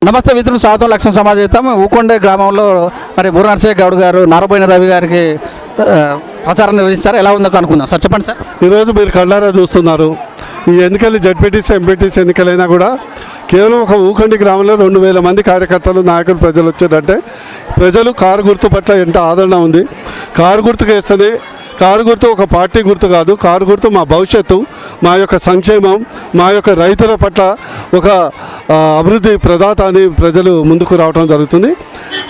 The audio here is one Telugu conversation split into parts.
నమస్తే మిత్రులు, స్వాగతం. లక్ష్మణ సమాజం ఊకొండే గ్రామంలో మరి బూర నరసయ్య గౌడ్ గారు నారబోయిన రవి గారికి ప్రచారం నిర్వహించారు. ఎలా ఉందో అనుకుందాం. సార్ చెప్పండి సార్. ఈరోజు మీరు కళ్ళారా చూస్తున్నారు. ఈ ఎన్నికలు జడ్పీటీసీ ఎంపీటీసీ ఎన్నికలైనా కూడా కేవలం ఒక ఊకొండి గ్రామంలో 2000 మంది కార్యకర్తలు నాయకులు ప్రజలు వచ్చారంటే ప్రజలు కారు గుర్తు పట్ల ఎంత ఆదరణ ఉంది. కారు గుర్తుకు వేస్తేనే, కారు గుర్తు ఒక పార్టీ గుర్తు కాదు, కారు గుర్తు మా భవిష్యత్తు, మా యొక్క సంక్షేమం, మా యొక్క రైతుల పట్ల ఒక అభివృద్ధి ప్రదాత అని ప్రజలు ముందుకు రావడం జరుగుతుంది.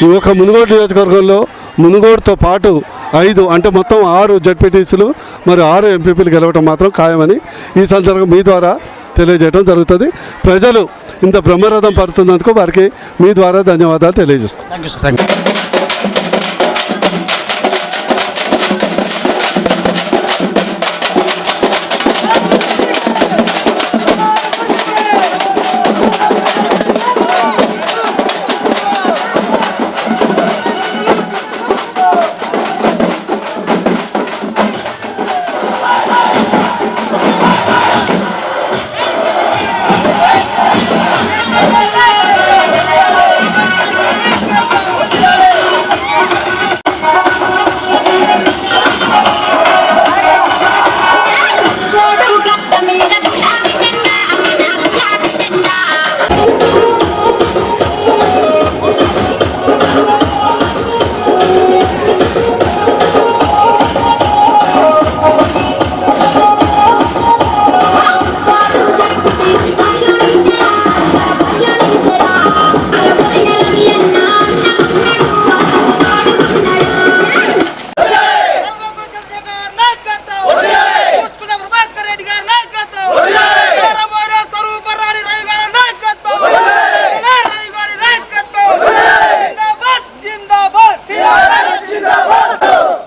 ఈ యొక్క మునుగోడు నియోజకవర్గంలో మునుగోడుతో పాటు 5 అంటే మొత్తం 6 జడ్పీటీసీలు మరి 6 ఎంపీపీలు గెలవడం మాత్రం ఖాయమని ఈ సందర్భంగా మీ ద్వారా తెలియజేయడం జరుగుతుంది. ప్రజలు ఇంత బ్రహ్మరథం పడుతున్నందుకు వారికి మీ ద్వారా ధన్యవాదాలు తెలియజేస్తాను. Thank you sir. Thank you.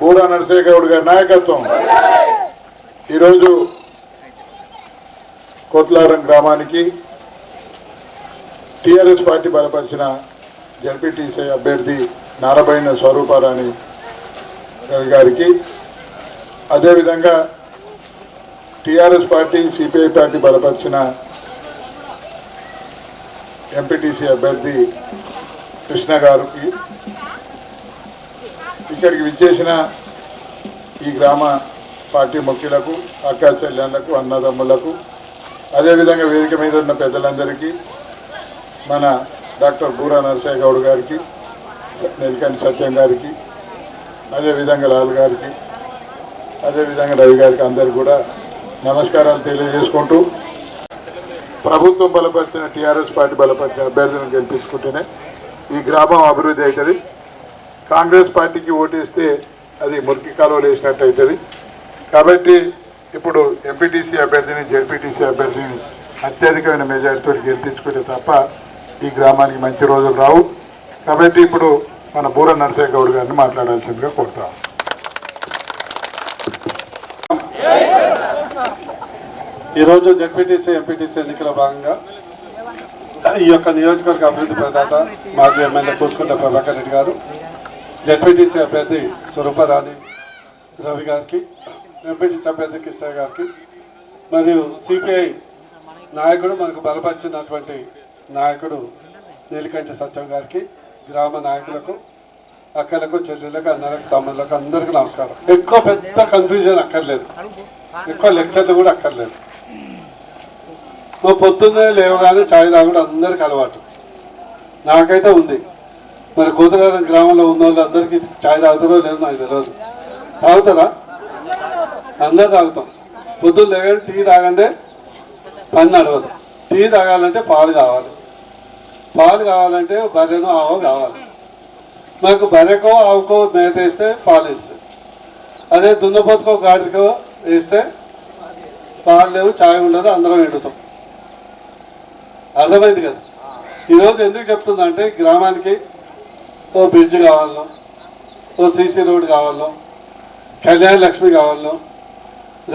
బూర నరసయ్య గౌడ్ గారి నాయకత్వం ఈరోజు కొట్లారం గ్రామానికి టీఆర్ఎస్ పార్టీ బలపరిచిన జడ్పీటీసీ అభ్యర్థి నారబోయిన స్వరూపారాణి రవి గారికి, అదేవిధంగా టీఆర్ఎస్ పార్టీ సిపిఐ పార్టీ బలపరిచిన ఎంపీటీసీ అభ్యర్థి కృష్ణ గారికి, ఇక్కడికి విచ్చేసిన ఈ గ్రామ పార్టీ ముఖ్యులకు, అక్క చెల్లెళ్లకు, అన్నదమ్ములకు, అదేవిధంగా వేదిక మీద ఉన్న పెద్దలందరికీ, మన డాక్టర్ బూర నరసయ్య గౌడ్ గారికి, నెల్కంటి సత్యం గారికి, అదేవిధంగా లాల్ గారికి, అదేవిధంగా రవి గారికి అందరికీ కూడా నమస్కారాలు తెలియజేసుకుంటూ, ప్రభుత్వం బలపరిచిన టీఆర్ఎస్ పార్టీ బలపరిచిన అభ్యర్థులను గెలిపించుకుంటేనే ఈ గ్రామం అభివృద్ధి అవుతుంది. కాంగ్రెస్ పార్టీకి ఓటేస్తే అది మురికి కాలువలు వేసినట్టు అవుతుంది. కాబట్టి ఇప్పుడు ఎంపీటీసీ అభ్యర్థిని, జెడ్పీటీసీ అభ్యర్థిని అత్యధికమైన మెజారిటీతో గెలిపించుకుంటే తప్ప ఈ గ్రామానికి మంచి రోజులు రావు. కాబట్టి ఇప్పుడు మన బూర నరసయ్య గౌడ్ గారిని మాట్లాడాల్సిందిగా కోరుతాం. ఈరోజు జడ్పీటీసీ ఎంపీటీసీ ఎన్నికల భాగంగా ఈ యొక్క నియోజకవర్గ అభివృద్ధి ప్రదాత మాజీ ఎమ్మెల్యే కూసుకుంట ప్రభాకర్ రెడ్డి గారు, జడ్పీటీసీ అభ్యర్థి స్వరూపారాణి రవి గారికి, ఎంపీటీసీ అభ్యర్థి కృష్ణ గారికి, మరియు సిపిఐ నాయకుడు మనకు బలపరిచినటువంటి నాయకుడు నీలకంటి సత్యం గారికి, గ్రామ నాయకులకు, అక్కలకు, చెల్లెళ్ళకు, అన్నలకు, తమ్ముళ్ళకు అందరికీ నమస్కారం. ఎక్కువ పెద్ద కన్ఫ్యూజన్ అక్కర్లేదు, ఎక్కువ లెక్చర్లు కూడా అక్కర్లేదు. మా పొద్దున్నే లేవగానే ఛాయ్ తాగుడు అందరికి అలవాటు, నాకైతే ఉంది. మరి కోతగారం గ్రామంలో ఉన్న వాళ్ళు అందరికీ ఛాయ్ తాగుతారో లేదో నాకు తెలియదు. తాగుతారా? అందరు తాగుతాం. పొద్దున్న లేకంటే టీ తాగంటే పని నడవదు. టీ తాగాలంటే పాలు కావాలి, పాలు కావాలంటే బర్రెనో ఆవో కావాలి. మాకు బర్రెకో ఆవుకో మేత వేస్తే పాలు ఇస్తుంది. అదే దున్నపోతుకో గాడికో వేస్తే పాలు లేవు, ఛాయ్ ఉండదు, అందరం ఎండుతాం. అర్థమైంది కదా. ఈరోజు ఎందుకు చెప్తుందంటే గ్రామానికి ఓ బ్రిడ్జ్ కావాలనో, ఓ సీసీ రోడ్ కావాలనో, కళ్యాణ లక్ష్మి కావాలనో,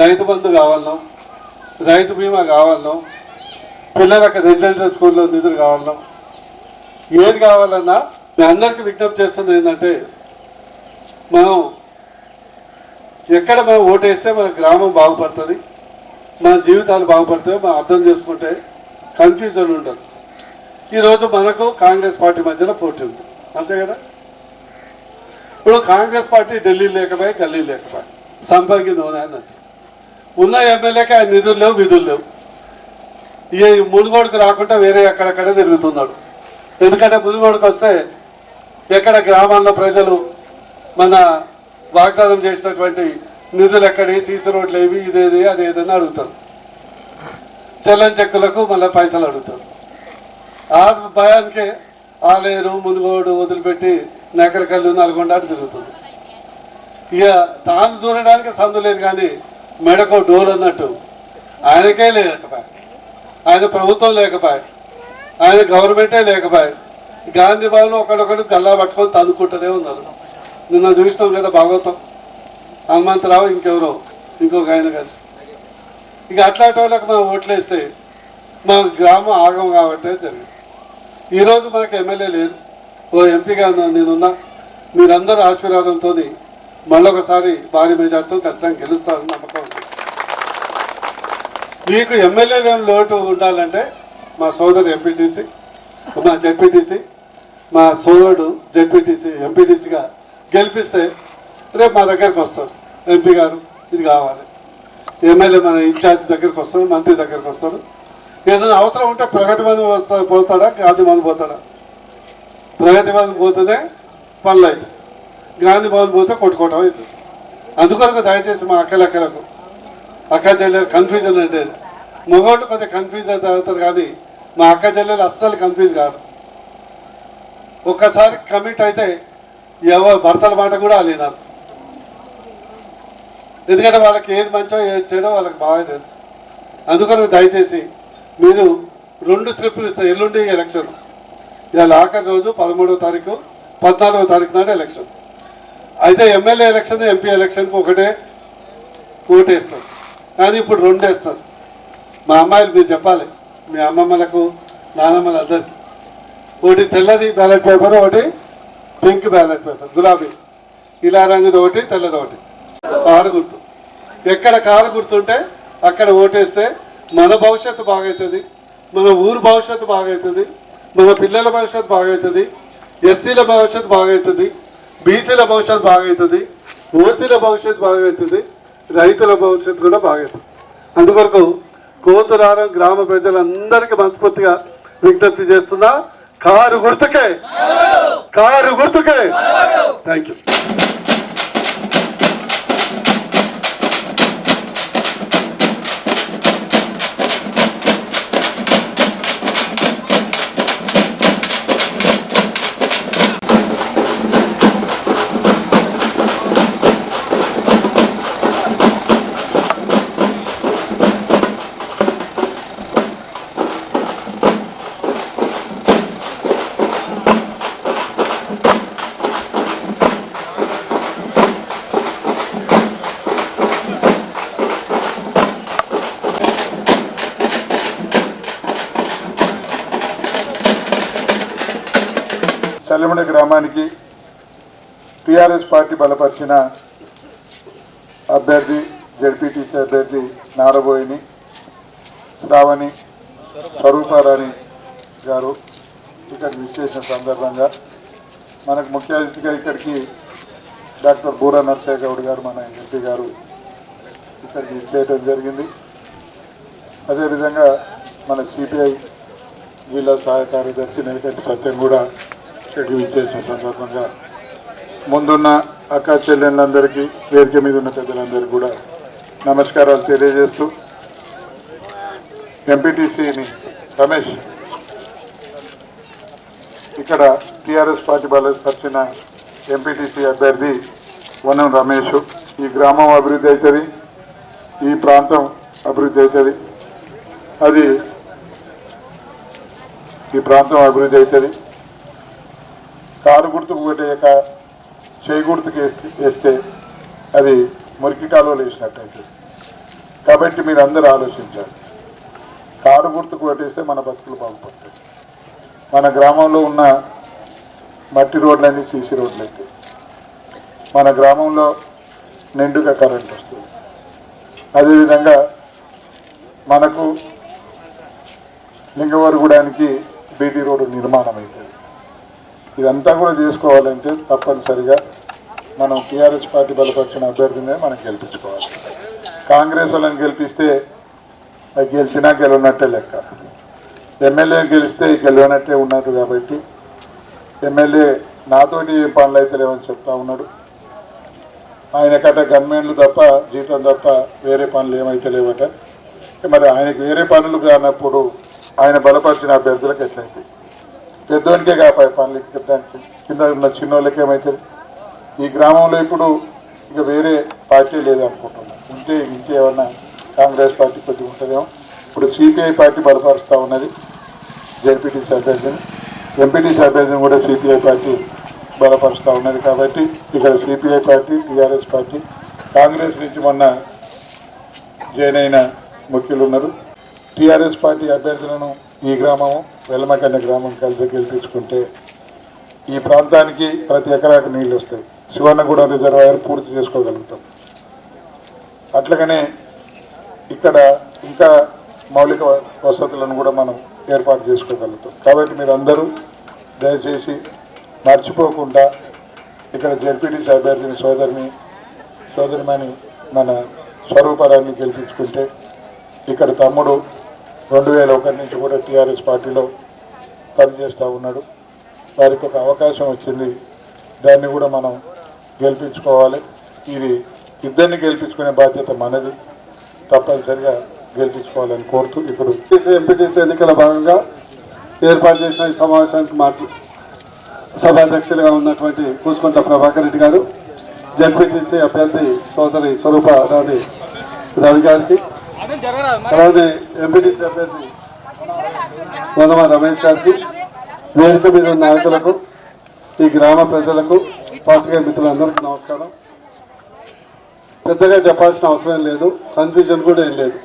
రైతు బంధు కావాలనో, రైతు బీమా కావాలనో, పిల్లలకు రెసిడెన్షియల్ స్కూల్లో నిధులు కావాలనో, ఏది కావాలన్నా మీ అందరికీ విజ్ఞప్తి చేస్తుంది ఏంటంటే, మనం ఎక్కడ మనం ఓటేస్తే మన గ్రామం బాగుపడుతుంది, మన జీవితాలు బాగుపడతాయి, మనం అర్థం చేసుకుంటే కన్ఫ్యూజన్ ఉండదు. ఈరోజు మనకు కాంగ్రెస్ పార్టీ మధ్యలో పోటీ ఉంది, అంతే కదా. ఇప్పుడు కాంగ్రెస్ పార్టీ ఢిల్లీ లేకపోయి గల్లీ లేకపోయి సంపంగి నూనె అన్నట్టు ఉన్న ఎమ్మెల్యేకి ఆయన నిధులు లేవు, విధులు లేవు. ఈ మునుగోడుకు రాకుండా వేరే ఎక్కడెక్కడ తిరుగుతున్నాడు. ఎందుకంటే మునుగోడుకు వస్తే ఎక్కడ గ్రామాల్లో ప్రజలు మన వాగ్దానం చేసినటువంటి నిధులు ఎక్కడి, సీసీ రోడ్లు ఏవి, ఇదేది అదేదని అడుగుతారు. చెల్లని చెక్కులకు మళ్ళీ పైసలు అడుగుతారు. ఆ భయానికే ఆలేరు మునుగోడు వదిలిపెట్టి నకరకల్లు నల్గొండ అటు తిరుగుతుంది. ఇక తాను దూరడానికి సందు లేదు, కానీ మెడకో డోర్ అన్నట్టు ఆయనకే లేకపోయా, ఆయన ప్రభుత్వం లేకపోయా, ఆయన గవర్నమెంటే లేకపోయా. గాంధీ భవన్లో ఒకడొకడు గల్లా పట్టుకొని తన్నుకుంటూనే ఉన్నారు. నిన్న చూసినాం కదా భాగవతం, హనుమంతరావు ఇంకెవరో ఇంకొక ఆయన కలిసి. ఇక అట్లాంటి వాళ్ళకి మనం ఓట్లేస్తే మా గ్రామం ఆగం కాబట్టే జరిగింది. ఈరోజు మనకు ఎమ్మెల్యే లేరు, ఓ ఎంపీగా నేనున్నా. మీరందరూ ఆశీర్వాదంతో మళ్ళొకసారి భారీ మెజార్టీతో ఖచ్చితంగా గెలుస్తారని నమ్మకం ఉంది. మీకు ఎమ్మెల్యేలు ఏం లోటు ఉండాలంటే మా సోదరు ఎంపీటీసీ, మా జెడ్పీటీసీ, మా సోదరుడు జెడ్పీటీసీ ఎంపీటీసీగా గెలిపిస్తే రేపు మా దగ్గరికి వస్తారు. ఎంపీ గారు ఇది కావాలి, ఎమ్మెల్యే మన ఇన్ఛార్జ్ దగ్గరికి వస్తారు, మంత్రి దగ్గరికి వస్తారు. ఏదైనా అవసరం ఉంటే ప్రగతి భవన్ పోతాడా, గాంధీ భవన్ పోతాడా? ప్రగతి భవన్ పోతేనే పనులు అవుతాయి, గాంధీ భవన్ పోతే కొట్టుకోవటం అవుతుంది. అందుకొరకు దయచేసి మా అక్కలకు అక్క చెల్లెలు కన్ఫ్యూజన్ అంటే మగవాళ్ళు కొద్దిగా కన్ఫ్యూజ్ అవుతారు, కానీ మా అక్క చెల్లెలు అస్సలు కన్ఫ్యూజ్ కాదు. ఒక్కసారి కమిట్ అయితే ఎవరు భర్తల మాట కూడా అలినారు. ఎందుకంటే వాళ్ళకి ఏది మంచో ఏది చేయడో వాళ్ళకి బాగా తెలుసు. అందుకని దయచేసి మీరు 2 స్లిప్పులు ఇస్తారు. ఎల్లుండి ఎలక్షన్, ఇవాళ ఆఖరి రోజు 13వ తారీఖు 14వ తారీఖు నాడు ఎలక్షన్. అయితే ఎమ్మెల్యే ఎలక్షన్ ఎంపీ ఎలక్షన్కి ఒకటే ఓటేస్తారు, కానీ ఇప్పుడు 2 వేస్తారు. మా అమ్మాయిలు మీరు చెప్పాలి, మీ అమ్మమ్మలకు నానమ్మలు అందరికీ, ఒకటి తెల్లది బ్యాలెట్ పేపర్, ఒకటి పింక్ బ్యాలెట్ పేపర్, గులాబీ ఇలా రంగుది ఒకటి, తెల్లది ఒకటి. కారు గుర్తు, ఎక్కడ కారు గుర్తుంటే అక్కడ ఓటేస్తే మన భవిష్యత్తు బాగవుతుంది, మన ఊరు భవిష్యత్తు బాగవుతుంది, మన పిల్లల భవిష్యత్తు బాగవుతుంది, ఎస్సీల భవిష్యత్తు బాగవుతుంది, బీసీల భవిష్యత్తు బాగవుతుంది, ఓసీల భవిష్యత్తు బాగవుతుంది, రైతుల భవిష్యత్తు కూడా బాగవుతుంది. అందుకొరకు కోతులారం గ్రామ ప్రజలందరికీ మనస్ఫూర్తిగా విజ్ఞప్తి చేస్తున్నా, కారు గుర్తుకే, కారు గుర్తుకే. Thank you. చల్లమడ గ్రామానికి టీఆర్ఎస్ పార్టీ బలపరిచిన అభ్యర్థి జెడ్పీటీసీ అభ్యర్థి నారబోయిని శ్రావణి స్వరూపారాణి గారు ఇక్కడికి విచ్చేసిన సందర్భంగా మనకు ముఖ్య అతిథిగా ఇక్కడికి డాక్టర్ బూరా నరసయ్య గౌడ్ గారు మన ఎంపీ గారు ఇక్కడికి విచ్చేయడం జరిగింది. అదేవిధంగా మన సిపిఐ జిల్లా సహాయ కార్యదర్శి నెలకంటి సత్యం కూడా ఇక్కడికి విచ్చేసిన సందర్భంగా ముందున్న అక్క చెల్లెళ్ళందరికీ, వేదిక మీద ఉన్న పెద్దలందరికీ కూడా నమస్కారాలు తెలియజేస్తూ, ఎంపీటీసీని రమేష్ ఇక్కడ టీఆర్ఎస్ పార్టీ బలపరిచిన ఎంపీటీసీ అభ్యర్థి వనం రమేష్. ఈ గ్రామం అభివృద్ధి అవుతుంది, ఈ ప్రాంతం అభివృద్ధి అవుతుంది, ఈ ప్రాంతం అభివృద్ధి అవుతుంది. కారు గుర్తుకు పెట్టేయక చేయి గుర్తుకు వేస్తే అది మురికి కాలువలు వేసినట్టయితే. కాబట్టి మీరు అందరూ ఆలోచించాలి, కారు గుర్తుకు పెట్టేస్తే మన బతుకులు బాగుపడతాయి. మన గ్రామంలో ఉన్న మట్టి రోడ్లన్నీ సీసీ రోడ్లు అయితే మన గ్రామంలో నిండుగా కరెంట్ వస్తుంది. అదేవిధంగా మనకు లింగవరగూడానికి బీటీ రోడ్డు నిర్మాణం అవుతుంది. ఇదంతా కూడా చేసుకోవాలంటే తప్పనిసరిగా మనం టీఆర్ఎస్ పార్టీ బలపరిచిన అభ్యర్థినే మనం గెలిపించుకోవాలి. కాంగ్రెస్ వాళ్ళని గెలిపిస్తే అది గెలిచినా గెలవనట్టే లెక్క. ఎమ్మెల్యే గెలిస్తే గెలవనట్టే ఉన్నట్టు. కాబట్టి ఎమ్మెల్యే నాతోటి ఏ పనులు అయితే లేవని చెప్తా ఉన్నాడు. ఆయన కట్ట గన్మెన్లు తప్ప జీతం తప్ప వేరే పనులు ఏమైతే లేవట. మరి ఆయనకు వేరే పనులు కానప్పుడు ఆయన బలపరిచిన అభ్యర్థులకు ఎట్లయితే పెద్దోనికే కాపాయి పనులు దానికి కింద ఉన్న చిన్నోళ్ళకి ఏమవుతుంది. ఈ గ్రామంలో ఇప్పుడు ఇక వేరే పార్టీ లేదనుకుంటున్నాం. ఉంటే ఇంకేమన్నా కాంగ్రెస్ పార్టీ కొద్దిగా ఉంటుందేమో. ఇప్పుడు సిపిఐ పార్టీ బలపరుస్తూ ఉన్నది జెడ్పీటీసీ అభ్యర్థిని, ఎంపీటీసీ అభ్యర్థిని కూడా సిపిఐ పార్టీ బలపరుస్తూ ఉన్నది. కాబట్టి ఇక్కడ CPI party, TRS party, Congress నుంచి మొన్న జాయిన్ అయిన ముఖ్యులు ఉన్నారు. టీఆర్ఎస్ పార్టీ అభ్యర్థులను ఈ గ్రామం వెల్లమకన్న గ్రామం కలిసి గెలిపించుకుంటే ఈ ప్రాంతానికి ప్రతి ఎకరాకు నీళ్ళు వస్తాయి. శివన్నగూడెం రిజర్వాయర్ పూర్తి చేసుకోగలుగుతాం. అట్లాగనే ఇక్కడ ఇంకా మౌలిక వసతులను కూడా మనం ఏర్పాటు చేసుకోగలుగుతాం. కాబట్టి మీరు అందరూ దయచేసి మర్చిపోకుండా ఇక్కడ జెడ్పీటీసీ అభ్యర్థిని సోదరిమణి మన స్వరూపరాన్ని గెలిపించుకుంటే ఇక్కడ తమ్ముడు 2001 నుంచి కూడా టీఆర్ఎస్ పార్టీలో పనిచేస్తూ ఉన్నాడు. వారికి ఒక అవకాశం వచ్చింది, దాన్ని కూడా మనం గెలిపించుకోవాలి. ఇది ఇద్దరిని గెలిపించుకునే బాధ్యత మనది. తప్పనిసరిగా గెలిపించుకోవాలని కోరుతూ ఇప్పుడు ఎంపీటీసీ ఎన్నికల భాగంగా ఏర్పాటు చేసిన ఈ సమావేశానికి సభాధ్యక్షులుగా ఉన్నటువంటి కూసుకుంట ప్రభాకర్ రెడ్డి గారు, జెడ్పీటీసీ అభ్యర్థి సోదరి స్వరూప రవి గారికి, అలాగే ఎంపీటీసీ అభ్యర్థి వనమ రమేష్ గారికి, వేదిక మీద ఉన్న నాయకులకు, ఈ గ్రామ ప్రజలకు, పాత్రికేయ మిత్రులందరికీ నమస్కారం. పెద్దగా చెప్పాల్సిన అవసరం లేదు, కన్ఫ్యూజన్ కూడా ఏం లేదు.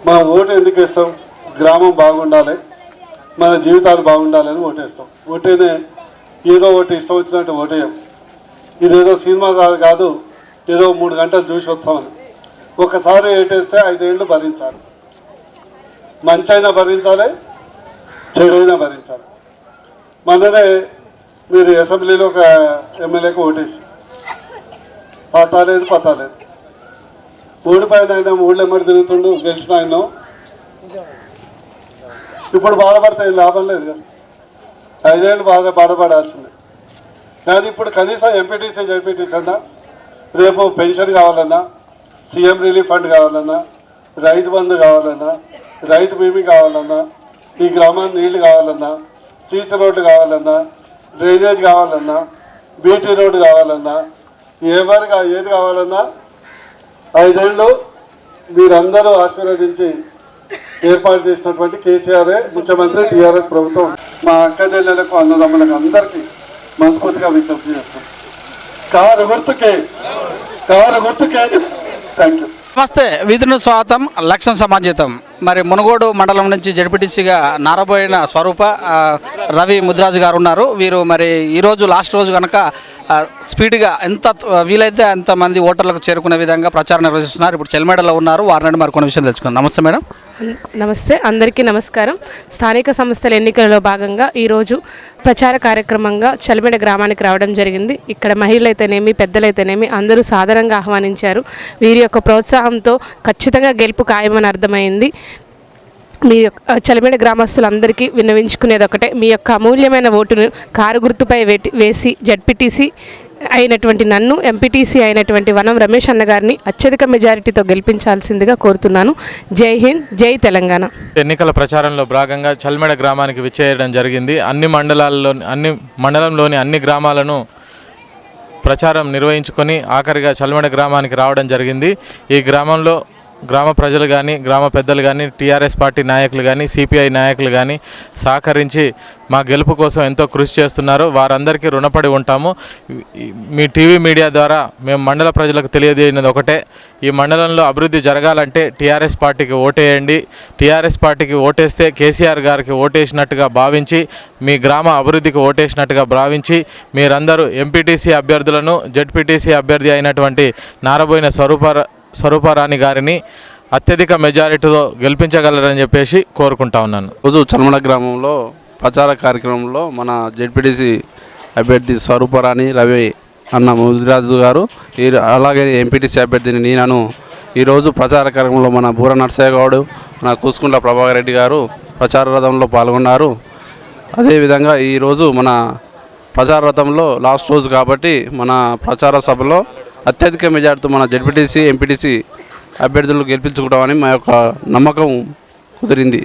మనం ఓటు ఎందుకు వేస్తాం? గ్రామం బాగుండాలి, మన జీవితాలు బాగుండాలని ఓటేస్తాం. ఓటేనే ఏదో ఒకటి ఇష్టం వచ్చినట్టు ఓటేయం. ఇదేదో సినిమా కాదు, ఏదో 3 గంటలు చూసి వస్తామని. ఒకసారి ఓటేస్తే 5 ఏళ్ళు భరించాలి. మంచి అయినా భరించాలి, చెడైనా భరించాలి. మననే మీరు అసెంబ్లీలో ఒక ఎమ్మెల్యేకి ఓటేసి పతాలేదు ఓడిపోయిన ఆయన ఊళ్ళో ఎమ్మడి తిరుగుతుండు, గెలిచిన ఆయన ఇప్పుడు బాధపడితే లాభం లేదు కదా. 5 ఏళ్ళు బాధపడాల్సిందే. కానీ ఇప్పుడు కనీసం ఎంపీటీసీ జెడ్పీటీసీ అన్నా, రేపు పెన్షన్ కావాలన్నా, సీఎం రిలీఫ్ ఫండ్ కావాలన్నా, రైతు బంధు కావాలన్నా, రైతు బీమీ కావాలన్నా, ఈ గ్రామానికి నీళ్లు కావాలన్నా, సీసీ రోడ్డు కావాలన్నా, డ్రైనేజ్ కావాలన్నా, బీటీ రోడ్డు కావాలన్నా, ఏది కావాలన్నా 5 ఏళ్ళు మీరందరూ ఆశీర్వదించి ఏర్పాటు చేసినటువంటి కేసీఆర్ఏ ముఖ్యమంత్రి, టీఆర్ఎస్ ప్రభుత్వం. మా అక్క చెల్లెలకు, అన్నదమ్ములకు అందరికీ మనస్ఫూర్తిగా విజ్ఞప్తి చేస్తాం. కారు గుర్తుకే. Thank you. నమస్తే, విధును స్వాగతం, లక్ష్యం సమాజం. మరి మునుగోడు మండలం నుంచి జడ్పీటీసీగా నారబోయిన స్వరూప రవి ముద్రాజు గారు ఉన్నారు. వీరు మరి ఈరోజు లాస్ట్ రోజు కనుక స్పీడ్గా ఎంత వీలైతే అంతమంది ఓటర్లకు చేరుకునే విధంగా ప్రచారం నిర్వహిస్తున్నారు. ఇప్పుడు చెల్మేడలో ఉన్నారు, వారిని మరి కొన్ని విషయాలు తెలుసుకుందాం. నమస్తే మేడం. నమస్తే, అందరికీ నమస్కారం. స్థానిక సంస్థల ఎన్నికలలో భాగంగా ఈరోజు ప్రచార కార్యక్రమంగా చలిమేడ గ్రామానికి రావడం జరిగింది. ఇక్కడ మహిళలైతేనేమి, పెద్దలైతేనేమి అందరూ సాధారణంగా ఆహ్వానించారు. వీరి యొక్క ప్రోత్సాహంతో ఖచ్చితంగా గెలుపు ఖాయమని అర్థమైంది. మీ యొక్క చలిమేడ గ్రామస్తులందరికీ విన్నవించుకునేది ఒకటే, మీ యొక్క అమూల్యమైన ఓటును కారు గుర్తుపై వేసి జడ్పీటీసీ అయినటువంటి నన్ను, ఎంపీటీసీ అయినటువంటి వనం రమేష్ అన్న గారిని అత్యధిక మెజారిటీతో గెలిపించాల్సిందిగా కోరుతున్నాను. జై హింద్, జై తెలంగాణ. ఎన్నికల ప్రచారంలో భాగంగా చల్మెడ గ్రామానికి విచ్చేయడం జరిగింది. అన్ని మండలంలోని అన్ని గ్రామాలను ప్రచారం నిర్వహించుకొని ఆఖరిగా చల్మెడ గ్రామానికి రావడం జరిగింది. ఈ గ్రామంలో గ్రామ ప్రజలు కానీ, గ్రామ పెద్దలు కానీ, టీఆర్ఎస్ పార్టీ నాయకులు కానీ, సిపిఐ నాయకులు కానీ సహకరించి మా గెలుపు కోసం ఎంతో కృషి చేస్తున్నారు. వారందరికీ రుణపడి ఉంటాము. మీ టీవీ మీడియా ద్వారా మేము మండల ప్రజలకు తెలియజేయనది ఒకటే, ఈ మండలంలో అభివృద్ధి జరగాలంటే టీఆర్ఎస్ పార్టీకి ఓటేయండి. టీఆర్ఎస్ పార్టీకి ఓటేస్తే కేసీఆర్ గారికి ఓటేసినట్టుగా భావించి, మీ గ్రామ అభివృద్ధికి ఓటేసినట్టుగా భావించి మీరందరూ ఎంపీటీసీ అభ్యర్థులను, జెడ్పీటీసీ అభ్యర్థి అయినటువంటి నారబోయిన స్వరూపరాణి గారిని అత్యధిక మెజారిటీతో గెలిపించగలరని చెప్పేసి కోరుకుంటా ఉన్నాను. రోజు చల్మడ గ్రామంలో ప్రచార కార్యక్రమంలో మన జెడ్పీటీసీ అభ్యర్థి స్వరూపరాణి రవి అన్న ముదిరాజు గారు అలాగే ఎంపీటీసీ అభ్యర్థిని నేనను ఈరోజు ప్రచార కార్యక్రమంలో మన బూర నర్సయ్య గౌడ్, మన కూసుకుంట్ల ప్రభాకర్ రెడ్డి గారు ప్రచార రథంలో పాల్గొన్నారు. అదేవిధంగా ఈరోజు మన ప్రచార రథంలో లాస్ట్ రోజు కాబట్టి మన ప్రచార సభలో అత్యధిక మెజార్టీతో మన జెడ్పీటీసీ ఎంపీటీసీ అభ్యర్థులు గెలిపించుకుంటామని మా యొక్క నమ్మకం కుదిరింది.